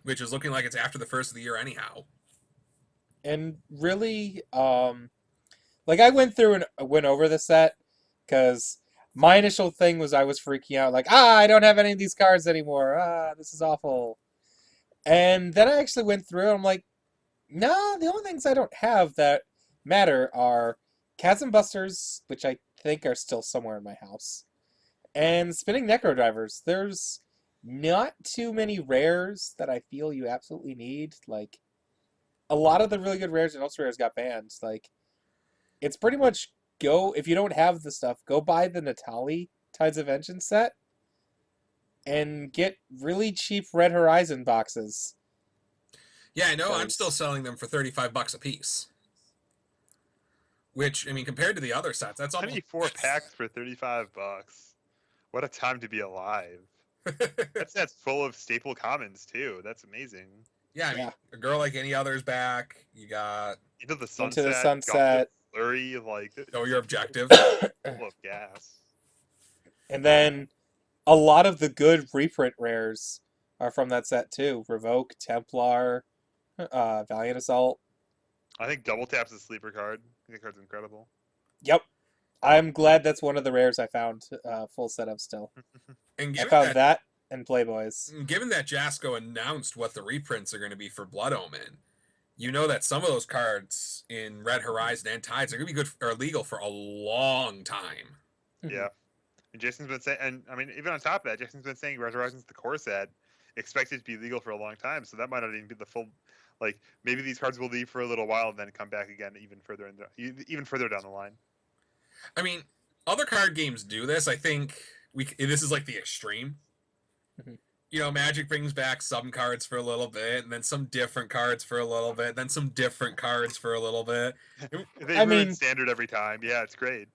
which is looking like it's after the first of the year anyhow. And really, like I went through and went over the set because my initial thing was I was freaking out, like, I don't have any of these cards anymore. This is awful. And then I actually went through and I'm like, no, the only things I don't have that matter are Chasm Busters, which I think are still somewhere in my house, and Spinning Necro Drivers. There's not too many rares that I feel you absolutely need. Like, a lot of the really good rares and ultra rares got banned. Like, it's pretty much if you don't have the stuff, go buy the Natali Tides of Vengeance set and get really cheap Red Horizon boxes. Yeah, I know. I'm still selling them for $35 a piece. Which, I mean, compared to the other sets, that's almost 24 packs for $35. What a time to be alive. That's full of staple commons too. That's amazing. Yeah, I mean, A Girl Like Any Other is back. You got Into the Sunset. Gauntlet Flurry, Know Your Objective. full of gas. And then a lot of the good reprint rares are from that set too. Revoke, Templar, Valiant Assault. I think Double Tap's a sleeper card. I think that card's incredible. Yep. I'm glad that's one of the rares I found full set of still. And I found that and Playboys. Given that Jasco announced what the reprints are going to be for Blood Omen, that some of those cards in Red Horizon and Tides are going to be good or legal for a long time. Yeah. And Jason's been saying, and I mean, even on top of that, Jason's been saying Red Horizon's the core set, expected to be legal for a long time. So that might not even be the full. Like, maybe these cards will leave for a little while and then come back again even further down the line. I mean, other card games do this. I think this is like the extreme. Mhm. Magic brings back some cards for a little bit, and then some different cards for a little bit, then some different cards for a little bit. They I ruin mean- standard every time. Yeah, it's great.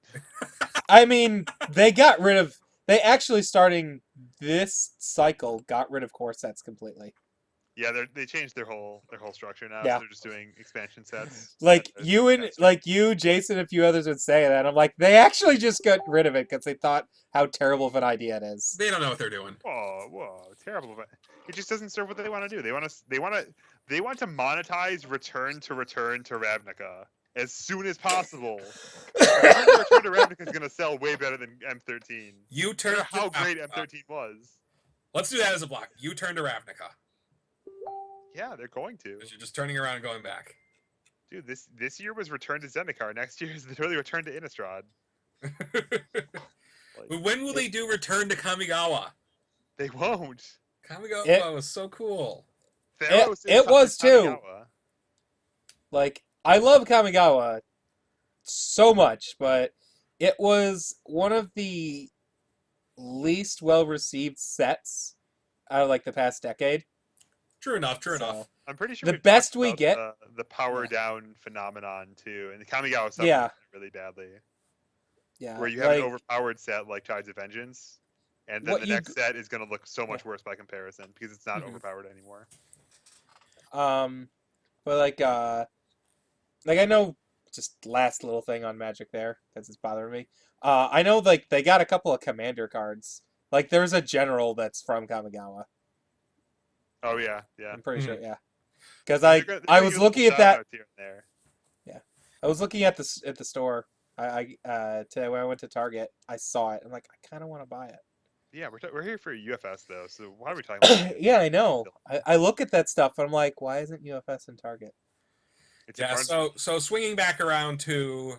I mean, they got rid of. They actually, starting this cycle, got rid of core sets completely. Yeah, they changed their whole structure now. Yeah. So they're just doing expansion sets. Like That's you and faster. like you, Jason, a few others would say that. I'm like, they actually just got rid of it because they thought how terrible of an idea it is. They don't know what they're doing. Whoa, terrible! But it just doesn't serve what they want to do. They want to monetize Return to Ravnica as soon as possible. Return to Ravnica is going to sell way better than M13. You No turn matter how to great Ravnica. M13 was. Let's do that as a block. You turn to Ravnica. Yeah, they're going to. Because you're just turning around and going back. Dude, this year was Return to Zendikar. Next year is literally Return to Innistrad. Like, When will they do Return to Kamigawa? they won't. Kamigawa was so cool. Theros is it was too. Kamigawa. Like, I love Kamigawa so much, but it was one of the least well received sets out of like the past decade. True enough. True So, enough. I'm pretty sure The we've best talked we about get- the power down phenomenon too, and the Kamigawa stuff Yeah. really badly. Yeah, Where you have like, an overpowered set like Tides of Vengeance, and then What the you next set is going to look so much worse by comparison because it's not Mhm. overpowered anymore. but like I know, just last little thing on Magic there because it's bothering me. I know like they got a couple of commander cards. Like there's a general that's from Kamigawa. Oh yeah, yeah. I'm pretty Mhm. sure, yeah. Because They're gonna I give was us looking some at that. shout-outs here and there. I was looking at the store. Today when I went to Target, I saw it. I'm like, I kind of want to buy it. Yeah, we're here for UFS though, so why are we talking about? it? Yeah, I know. I look at that stuff and I'm like, why isn't UFS in Target? It's a Yeah. Barnes- So swinging back around to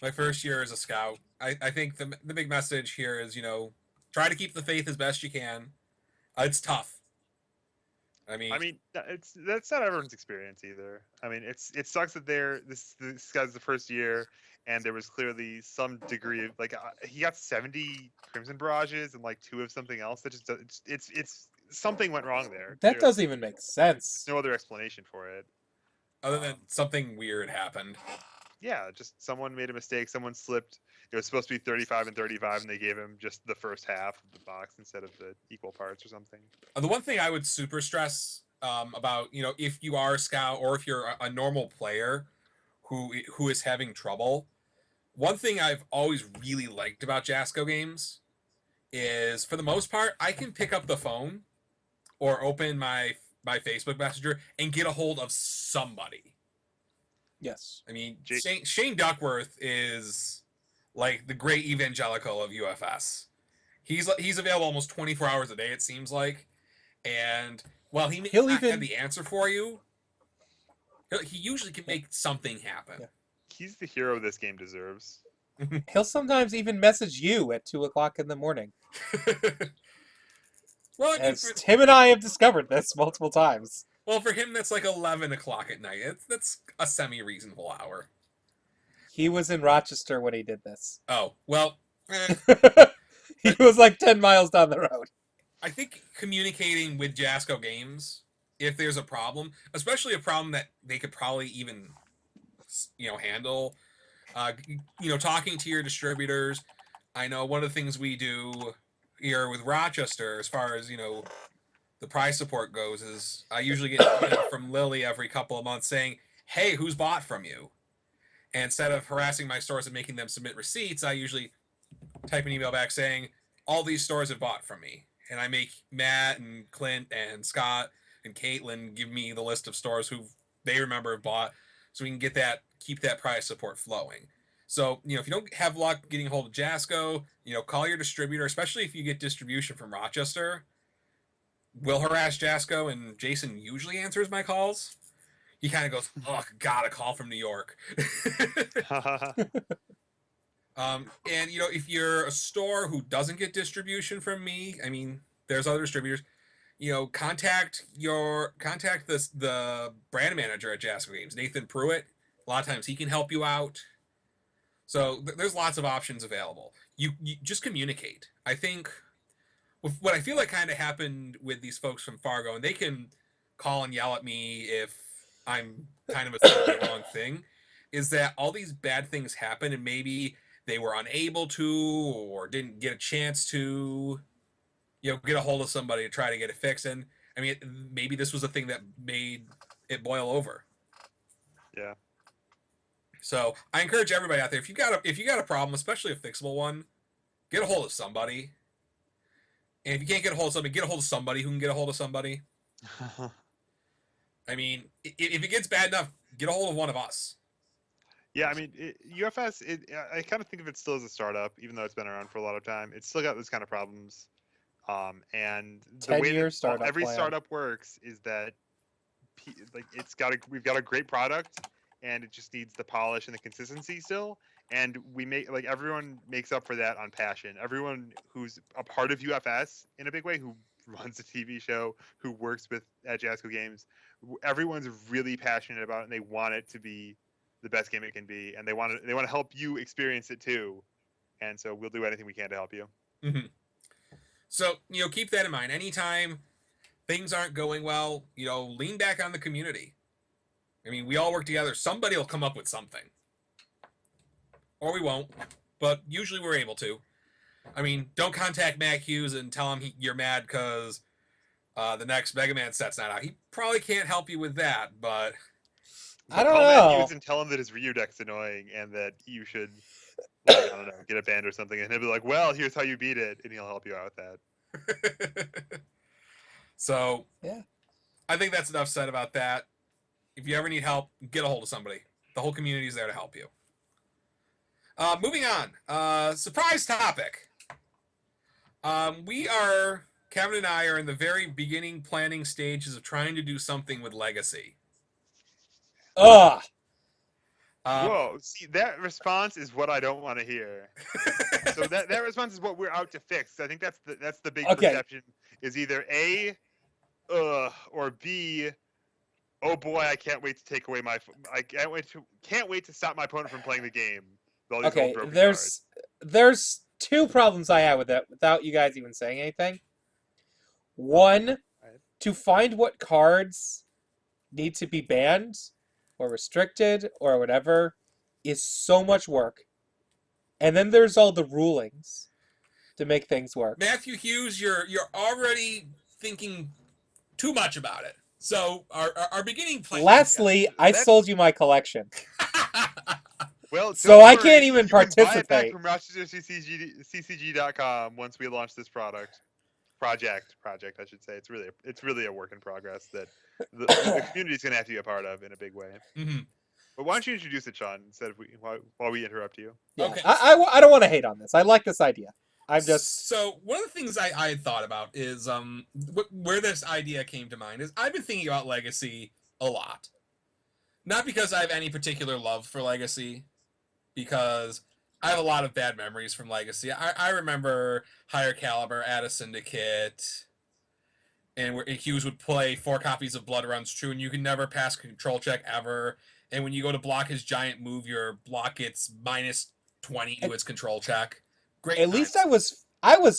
my first year as a scout, I think the big message here is try to keep the faith as best you can. It's tough. I mean, that's not everyone's experience either. I mean, it sucks that this guy's the first year, and there was clearly some degree of like he got 70 Crimson Barrages and like 2 of something else. That just it's something went wrong there. That Clearly. doesn't even make sense. There's no other explanation for it. other than something weird happened. Yeah, just someone made a mistake. Someone slipped. It was supposed to be 35 and 35, and they gave him just the first half of the box instead of the equal parts or something. The one thing I would super stress about, if you are a scout or if you're a normal player who is having trouble, one thing I've always really liked about Jasco games is, for the most part, I can pick up the phone or open my Facebook Messenger and get a hold of somebody. Yes. I mean, J- Shane Duckworth is like the great evangelical of UFS. He's available almost 24 hours a day, it seems like. And while he may He'll not even- have the answer for you, he usually can make something happen. Yeah. He's the hero this game deserves. He'll sometimes even message you at 2:00 in the morning. Well, As Tim and I have discovered this multiple times. for him, that's like 11 o'clock at night. That's a semi-reasonable hour. He was in Rochester when he did this. Oh, well, He was like 10 miles down the road. I think communicating with Jasco Games, if there's a problem, especially a problem that they could probably even, handle, talking to your distributors. I know one of the things we do here with Rochester, as far as, the prize support goes, is I usually get an email from Lily every couple of months saying, hey, who's bought from you? And instead of harassing my stores and making them submit receipts, I usually type an email back saying, all these stores have bought from me. And I make Matt and Clint and Scott and Caitlin give me the list of stores who they remember have bought, so we can keep that prize support flowing. So, if you don't have luck getting a hold of Jasco, call your distributor, especially if you get distribution from Rochester. We'll harass Jasco, and Jason usually answers my calls. He kind of goes, oh, got a call from New York. And if you're a store who doesn't get distribution from me, I mean, there's other distributors. Contact the brand manager at Jasper Games, Nathan Pruitt. A lot of times he can help you out. So there's lots of options available. You just communicate. I think with what I feel like kind of happened with these folks from Fargo, and they can call and yell at me if I'm kind of assuming the wrong thing, is that all these bad things happen, and maybe they were unable to or didn't get a chance to, get a hold of somebody to try to get it fixed. And I mean, maybe this was a thing that made it boil over. Yeah. So I encourage everybody out there, if you got a problem, especially a fixable one, get a hold of somebody. And if you can't get a hold of somebody, get a hold of somebody who can get a hold of somebody. I mean, if it gets bad enough, get a hold of one of us. Yeah, I mean, UFS, I kind of think of it still as a startup, even though it's been around for a lot of time. It's still got those kind of problems. And the 10-year way that startup every plan. startup works is that we've got a great product, and it just needs the polish and the consistency still. And we make everyone makes up for that on passion. Everyone who's a part of UFS in a big way, who runs a TV show, who works at Jasco Games, everyone's really passionate about it, and they want it to be the best game it can be, and they want to help you experience it too. And so we'll do anything we can to help you. Mm-hmm. So, keep that in mind. Anytime things aren't going well, lean back on the community. I mean, we all work together. Somebody will come up with something. Or we won't, but usually we're able to. I mean, don't contact Matt Hughes and tell him you're mad because the next Mega Man set's not out. He probably can't help you with that, but... I don't Call Matt know. Hughes and tell him that his Ryu deck's annoying and that you should, I don't know, get it banned or something. And he'll be like, well, here's how you beat it, and he'll help you out with that. So, yeah, I think that's enough said about that. If you ever need help, get a hold of somebody. The whole community is there to help you. Moving on. Surprise topic. Kevin and I are in the very beginning planning stages of trying to do something with Legacy. Ugh. Whoa! See, that response is what I don't want to hear. So that response is what we're out to fix. I think that's the big perception. Is either A, or B, oh boy, I can't wait to take away I can't wait to stop my opponent from playing the game. With all these old broken cards. There's two problems I have with that without you guys even saying anything. One, to find what cards need to be banned or restricted or whatever is so much work. And then there's all the rulings to make things work. Matthew Hughes, you're already thinking too much about it. So our beginning plan. Lastly, I sold you my collection. Well, so I worry, can't even you can buy it back participate. from RochesterCCG.com once we launch this project, I should say. It's really a work in progress that the community is going to have to be a part of in a big way. Mm-hmm. But why don't you introduce it, Sean, instead of while we interrupt you? Yeah. Okay. I don't want to hate on this. I like this idea. So one of the things I had thought about is where this idea came to mind is I've been thinking about Legacy a lot. Not because I have any particular love for Legacy, because I have a lot of bad memories from Legacy. I remember Higher Caliber at a Syndicate, and where Hughes would play 4 copies of Blood Runs True, and you can never pass control check ever. And when you go to block his giant move, your block gets -20 to its control check. Great. At least I was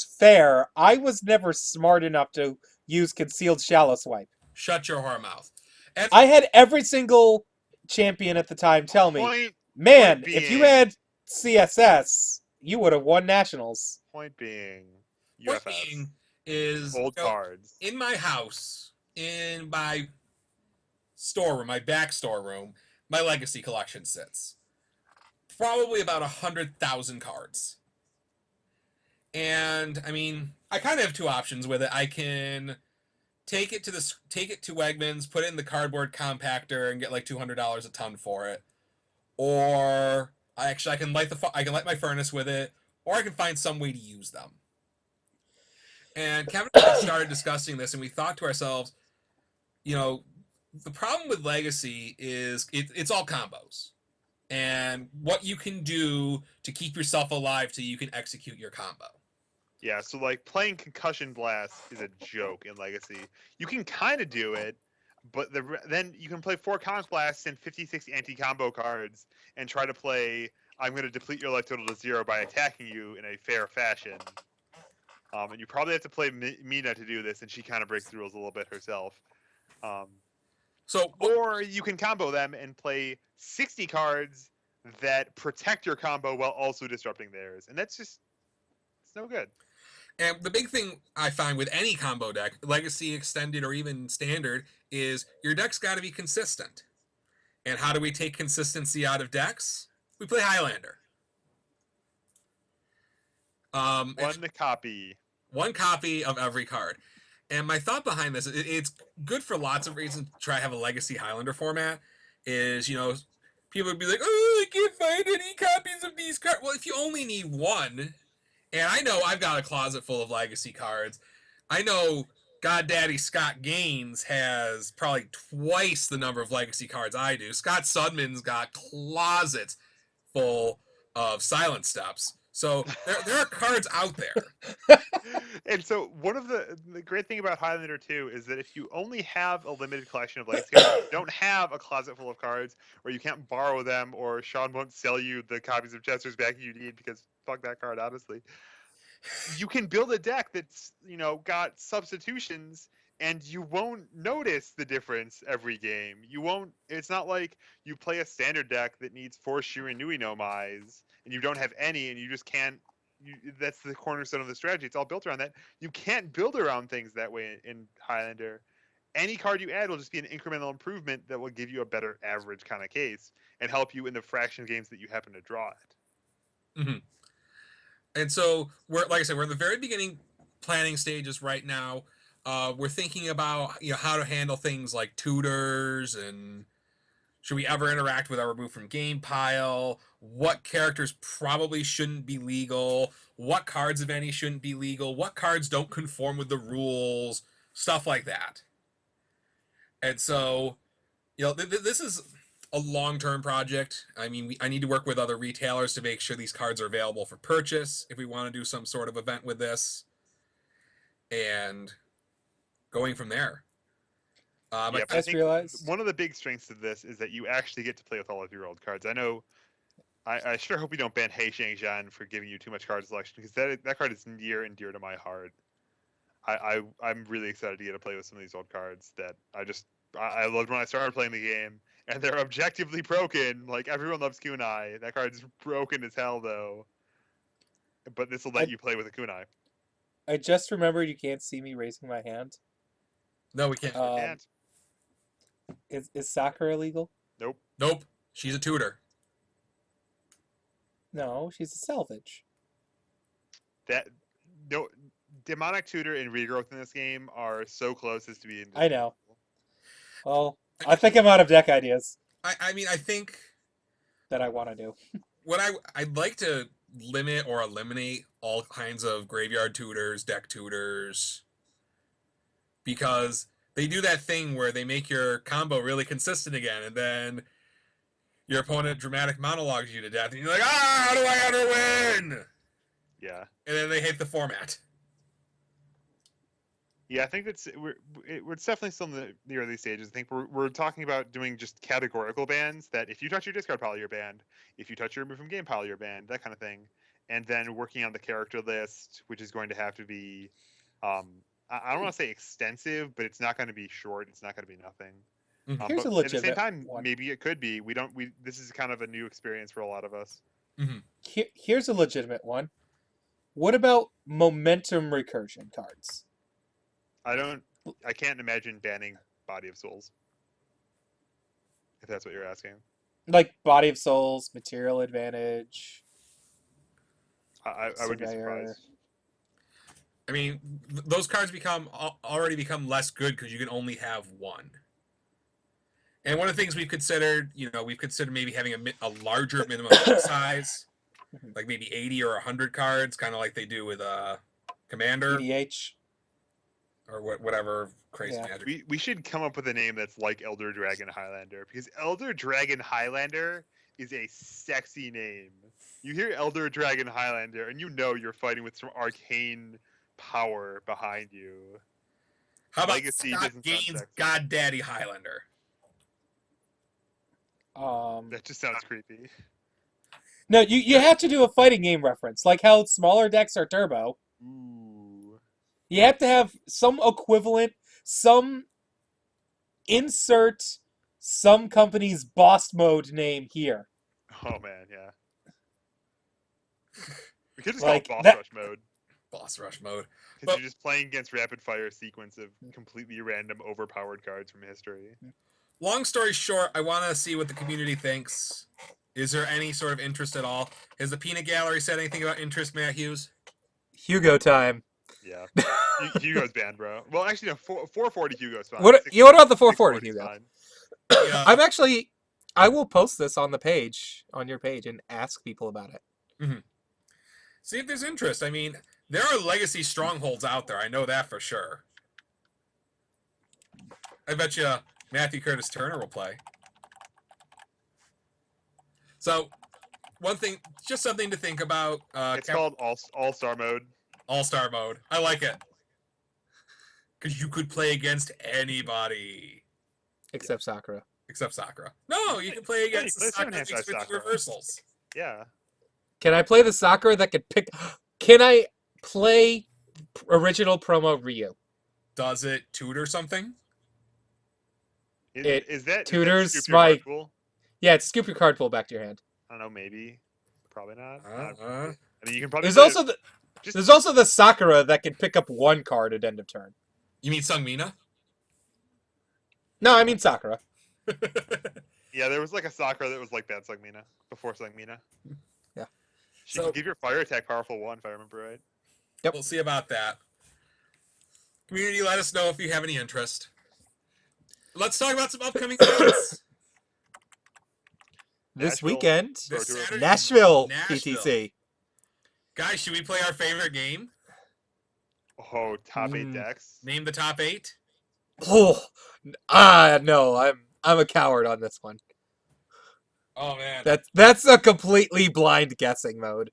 fair. I was never smart enough to use concealed shallow swipe. Shut your whore mouth. And I had every single champion at the time tell me, man, if you had CSS, you would have won nationals. Point being, point UFS. being is Old cards. In my house, in my storeroom, my back storeroom, my Legacy collection sits. Probably about 100,000 cards. And I mean, I kind of have two options with it. I can take it to Wegmans, put it in the cardboard compactor, and get like $200 a ton for it. Or I can light my furnace with it, or I can find some way to use them. And Kevin and I started discussing this, and we thought to ourselves, the problem with Legacy is it's all combos. And what you can do to keep yourself alive till you can execute your combo. Yeah, so like playing Concussion Blast is a joke in Legacy. You can kind of do it, but then you can play 4 Conch Blasts and 56 anti-combo cards and try to play, I'm going to deplete your life total to 0 by attacking you in a fair fashion. And you probably have to play Mina to do this, and she kind of breaks the rules a little bit herself. So Or you can combo them and play 60 cards that protect your combo while also disrupting theirs, and that's just it's no good. And the big thing I find with any combo deck, Legacy, Extended, or even Standard, is your deck's got to be consistent. And how do we take consistency out of decks? We play Highlander. One copy. One copy of every card. And my thought behind this, it's good for lots of reasons to try to have a Legacy Highlander format, is, people would be like, oh, I can't find any copies of these cards. Well, if you only need one, and I know I've got a closet full of Legacy cards. I know Goddaddy Scott Gaines has probably twice the number of Legacy cards I do. Scott Sudman's got closets full of Silent Steps. So there are cards out there. And so one of the great thing about Highlander 2 is that if you only have a limited collection of Legacy cards, you don't have a closet full of cards, or you can't borrow them, or Sean won't sell you the copies of Chester's back you need because fuck that card, honestly. You can build a deck that's, got substitutions, and you won't notice the difference every game. It's not like you play a standard deck that needs 4 Shiranui no Mais, and you don't have any, and you just can't. That's the cornerstone of the strategy. It's all built around that. You can't build around things that way in Highlander. Any card you add will just be an incremental improvement that will give you a better average kind of case and help you in the fraction of games that you happen to draw it. Mm-hmm. And so we're in the very beginning planning stages right now. We're thinking about how to handle things like tutors, and should we ever interact with our remove from game pile? What characters probably shouldn't be legal? What cards, if any, shouldn't be legal? What cards don't conform with the rules? Stuff like that. And so, this is a long-term project. I mean, I need to work with other retailers to make sure these cards are available for purchase if we want to do some sort of event with this. And going from there. I just think realized one of the big strengths of this is that you actually get to play with all of your old cards. I know. I sure hope you don't ban Hei Shang Zhan for giving you too much card selection, because that card is near and dear to my heart. I'm really excited to get to play with some of these old cards that I loved when I started playing the game, and they're objectively broken. Like, everyone loves Kunai. That card's broken as hell, though. But this will let you play with a Kunai. I just remembered you can't see me raising my hand. No, we can't. And Is soccer illegal? Nope. She's a tutor. No, she's a salvage. Demonic Tutor and Regrowth in this game are so close as to be. I know. Well, I think I'm out of deck ideas I mean, I think that I want to do. what I'd like to limit or eliminate all kinds of graveyard tutors, deck tutors, because they do that thing where they make your combo really consistent again, and then your opponent dramatic monologues you to death, and you're like, how do I ever win? Yeah. And then they hate the format. Yeah, I think we're definitely still in the early stages. I think we're talking about doing just categorical bans that if you touch your discard pile, you're banned. If you touch your remove from game pile, you're banned. That kind of thing. And then working on the character list, which is going to have to be, I don't want to say extensive, but it's not going to be short. It's not going to be nothing. Here's but a legitimate at the same time, one. maybe it could be. This is kind of a new experience for a lot of us. Mm-hmm. Here's a legitimate one. What about momentum recursion cards? I can't imagine banning Body of Souls. If that's what you're asking. Like Body of Souls, Material Advantage. I would be Surveyor. surprised. I mean, those cards already become less good because you can only have one. And one of the things we've considered maybe having a larger minimum size, like maybe 80 or 100 cards, kind of like they do with Commander. EDH. Or whatever crazy Yeah. magic. We should come up with a name that's like Elder Dragon Highlander, because Elder Dragon Highlander is a sexy name. You hear Elder Dragon Highlander, and you're fighting with some arcane power behind you. How about Legacy Scott doesn't sound Gaines, sexy. Goddaddy Highlander? That just sounds creepy. No, you have to do a fighting game reference, like how smaller decks are turbo. Ooh. You have to have some equivalent, some insert some company's boss mode name here. Oh man, yeah. We could just Like, call it boss that- rush mode Boss rush mode. because Well- you're just playing against rapid fire sequence of completely random overpowered cards from history. Long story short, I want to see what the community thinks. Is there any sort of interest at all? Has the Peanut Gallery said anything about interest, Matt Hughes? Hugo time. Yeah, Hugo's banned, bro. Well, actually, no. 440 Hugo's fine. What about the 440 640 's Hugo? fine. Yeah. I'm actually. I will post this on the page, on your page, and ask people about it. See if there's interest. I mean, there are legacy strongholds out there. I know that for sure. I bet you Matthew Curtis Turner will play. So, one thing, just something to think about. It's called All-Star mode. All-Star mode. I like it. Because you could play against anybody Except Sakura. except Sakura. No, you can play Yeah, against you the play Sakura 7-hand mixed with Sakura. reversals. Yeah. Can I play the Sakura that could pick? Can I play original promo Ryu? Does it tutor something? It Is that tutors scoop your my- card pool? Yeah, it's scoop your card pool back to your hand. I don't know, maybe. Probably not. Uh-uh. I mean, you can probably. There's play also it- the just there's also the Sakura that can pick up one card at end of turn. You mean Sungmina? No, I mean Sakura. yeah. There was like a Sakura that was like that Sungmina before Sungmina. Yeah. She So- can give your fire attack powerful 1 if I remember right. Yep. We'll see about that. Community, let us know if you have any interest. Let's talk about some upcoming events. This Nashville. weekend, This Pro Tour. Saturday, Nashville, Nashville. PTC. Guys, should we play our favorite game? Oh, top 8 Mm. decks. Name the top 8? Oh, no, I'm a coward on this one. Oh man. That's a completely blind guessing mode.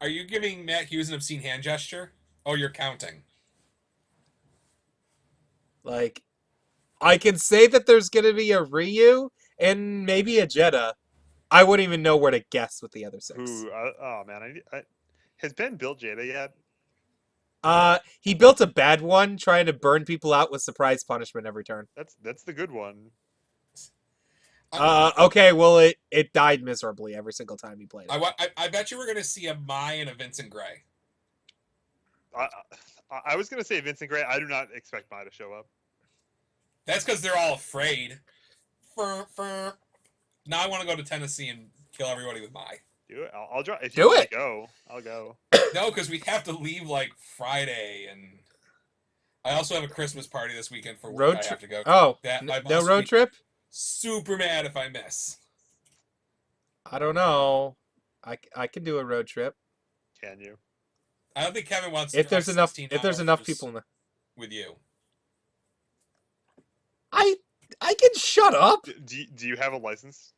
Are you giving Matt Hughes an obscene hand gesture? Oh, you're counting. Like, I can say that there's gonna be a Ryu and maybe a Jeddah. I wouldn't even know where to guess with the other 6. Who? Oh man, has Ben built Jada yet? He built a bad one, trying to burn people out with surprise punishment every turn. That's the good one. Okay, well it died miserably every single time he played it. I bet you we're gonna see a Mai and a Vincent Gray. I was gonna say Vincent Gray. I do not expect Mai to show up. That's because they're all afraid. Now I want to go to Tennessee and kill everybody with Mai. Do it. I'll draw. If Do you wanna it. Go. I'll go. No, because we have to leave like Friday, and I also have a Christmas party this weekend for work. Road I trip. have to go. to. Oh, That my no boss road would be trip? Super mad if I miss. I don't know. I can do a road trip Can you? I don't think Kevin wants to if drive there's enough 16 if there's enough hours people in the. with you. I can shut up. Do you have a license?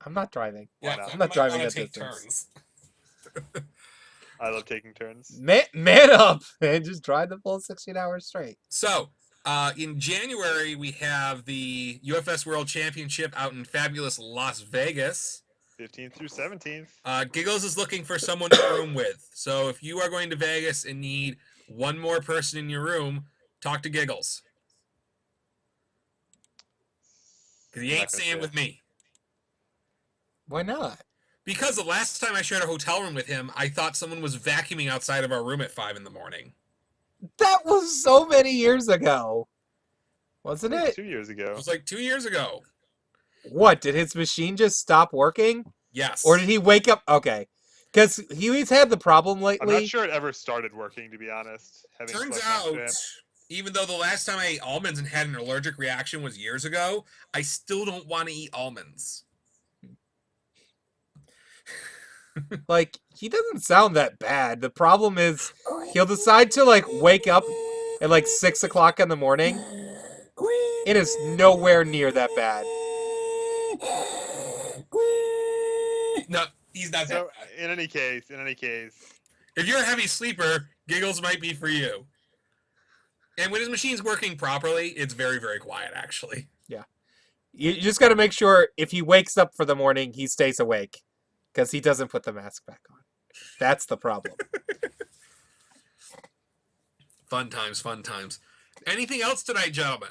I'm not driving. Why Yeah, not? I I'm not might driving wanna that take distance. turns. I love taking turns. Man up and just drive the full 16 hours straight. So, in January, we have the UFS World Championship out in fabulous Las Vegas. 15th through 17th. Giggles is looking for someone to room with. So, if you are going to Vegas and need one more person in your room, talk to Giggles. Because he I'm ain't not gonna staying say with it. me. Why not? Because the last time I shared a hotel room with him, I thought someone was vacuuming outside of our room at 5 in the morning. That was so many years ago. Wasn't It was it? 2 years It ago. was like 2 years ago. What, did his machine just stop working? Yes. Or did he wake up? Okay. Because he's had the problem I'm lately. not sure it ever started working, to be honest. Having Turns slept next out, to him. even though the last time I ate almonds and had an allergic reaction was years ago, I still don't want to eat almonds. Like, he doesn't sound that bad. The problem is he'll decide to, like, wake up at, like, 6 o'clock in the morning. It is nowhere near that bad. No, he's not that So bad. in any case, If you're a heavy sleeper, Giggles might be for you. And when his machine's working properly, it's very, very quiet, actually. You just got to make sure if he wakes up for the morning, he stays awake. Because he doesn't put the mask back on. That's the problem. Fun times, fun times. Anything else tonight, gentlemen?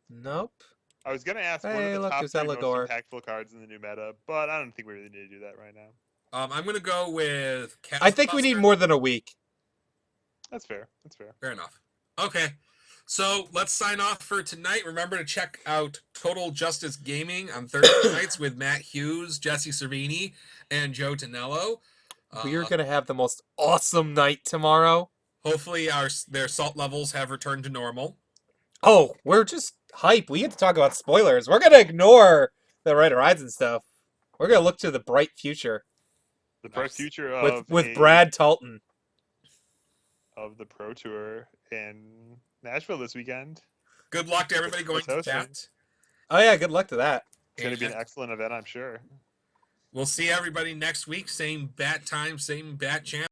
Nope. I was gonna ask what Hey, are the look, top there's 3 most Elagor. impactful cards in the new meta, but I don't think we really need to do that right now. I'm going to go with. I think we need Castbuster. more than a week. That's fair. That's fair. Fair enough. Okay. So let's sign off for tonight. Remember to check out Total Justice Gaming on Thursday nights with Matt Hughes, Jesse Cervini, and Joe Tonello. We're gonna have the most awesome night tomorrow. Hopefully their salt levels have returned to normal. Oh, we're just hype. We get to talk about spoilers. We're gonna ignore the Red Horizon stuff. We're gonna look to the bright future The bright Nice. future of with Brad Talton. of the Pro Tour in Nashville this weekend. Good luck to everybody going to hosting. that. Oh yeah, good luck to that. It's going to be an And excellent event, I'm sure. we'll see everybody next week. Same bat time, same bat channel.